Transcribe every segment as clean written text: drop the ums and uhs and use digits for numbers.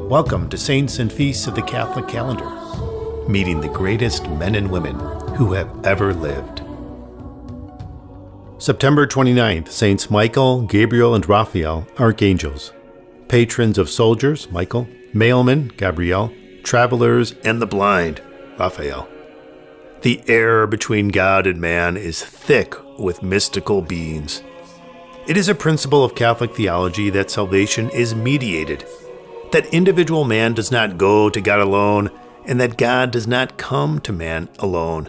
Welcome to Saints and Feasts of the Catholic Calendar, meeting the greatest men and women who have ever lived. September 29th, Saints Michael, Gabriel, and Raphael, Archangels. Patrons of soldiers, Michael, mailmen, Gabriel, travelers, and the blind, Raphael. The air between God and man is thick with mystical beings. It is a principle of Catholic theology that salvation is mediated, that individual man does not go to God alone, and that God does not come to man alone.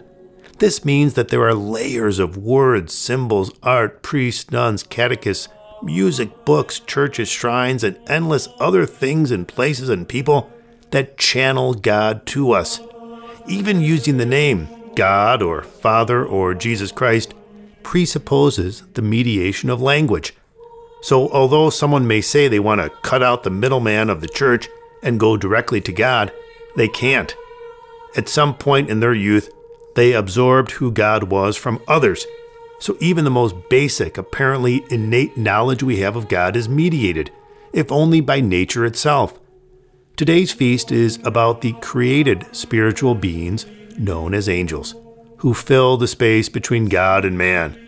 This means that there are layers of words, symbols, art, priests, nuns, catechists, music, books, churches, shrines, and endless other things and places and people that channel God to us. Even using the name God or Father or Jesus Christ presupposes the mediation of language. So although someone may say they want to cut out the middleman of the church and go directly to God, they can't. At some point in their youth, they absorbed who God was from others. So even the most basic, apparently innate knowledge we have of God is mediated, if only by nature itself. Today's feast is about the created spiritual beings known as angels, who fill the space between God and man,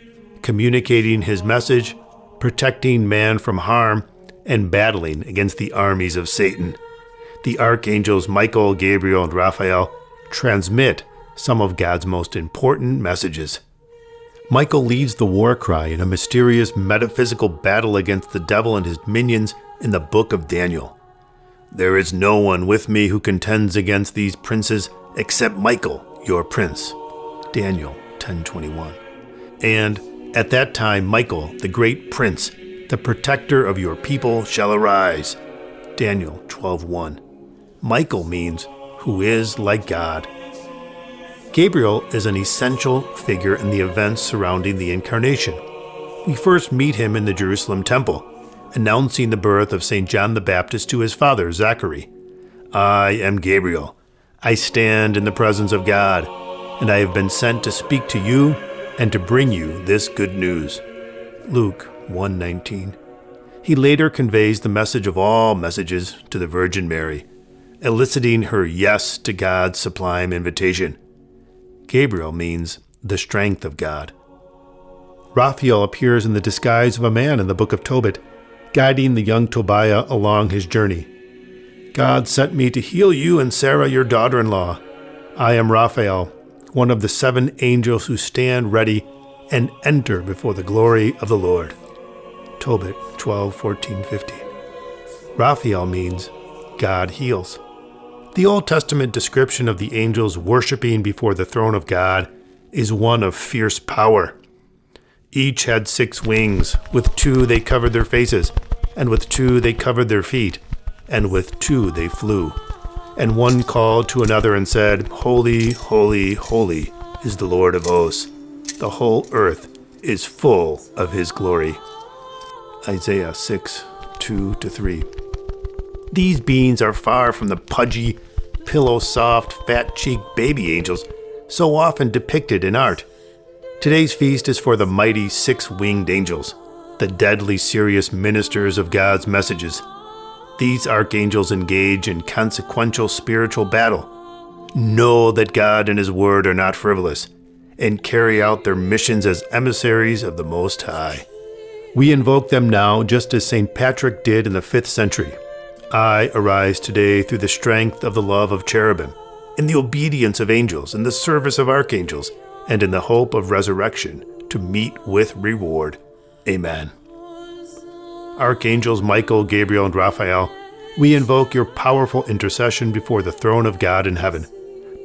communicating his message, protecting man from harm, and battling against the armies of Satan. The archangels Michael, Gabriel, and Raphael transmit some of God's most important messages. Michael leads the war cry in a mysterious metaphysical battle against the devil and his minions in the book of Daniel. There is no one with me who contends against these princes except Michael, your prince. Daniel 10:21. And at that time Michael, the great prince, the protector of your people, shall arise. Daniel 12:1. Michael means who is like God. Gabriel is an essential figure in the events surrounding the Incarnation. We first meet him in the Jerusalem temple, announcing the birth of St. John the Baptist to his father, Zachary. I am Gabriel. I stand in the presence of God, and I have been sent to speak to you and to bring you this good news. Luke 1:19. He later conveys the message of all messages to the Virgin Mary, eliciting her yes to God's sublime invitation. Gabriel means the strength of God. Raphael appears in the disguise of a man in the book of Tobit, guiding the young Tobiah along his journey. God sent me to heal you and Sarah, your daughter-in-law. I am Raphael, one of the 7 angels who stand ready and enter before the glory of the Lord. Tobit 12:14-15. Raphael means God heals. The Old Testament description of the angels worshiping before the throne of God is one of fierce power. Each had 6 wings. With 2 they covered their faces, and with 2 they covered their feet, and with 2 they flew. And one called to another and said, Holy, holy, holy is the Lord of hosts. The whole earth is full of his glory. Isaiah 6:2-3. These beings are far from the pudgy, pillow-soft, fat-cheeked baby angels so often depicted in art. Today's feast is for the mighty 6-winged angels, the deadly serious ministers of God's messages. These archangels engage in consequential spiritual battle, know that God and his word are not frivolous, and carry out their missions as emissaries of the Most High. We invoke them now just as St. Patrick did in the 5th century. I arise today through the strength of the love of cherubim, in the obedience of angels, in the service of archangels, and in the hope of resurrection to meet with reward. Amen. Archangels Michael, Gabriel, and Raphael, we invoke your powerful intercession before the throne of God in heaven.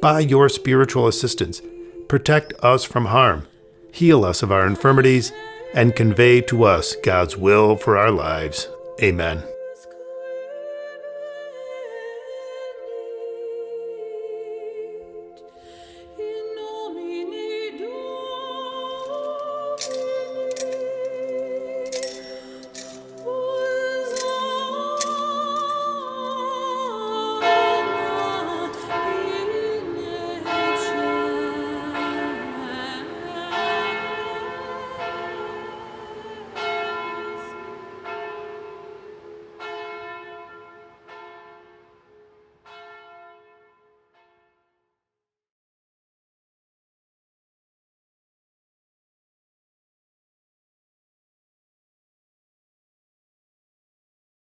By your spiritual assistance, protect us from harm, heal us of our infirmities, and convey to us God's will for our lives. Amen.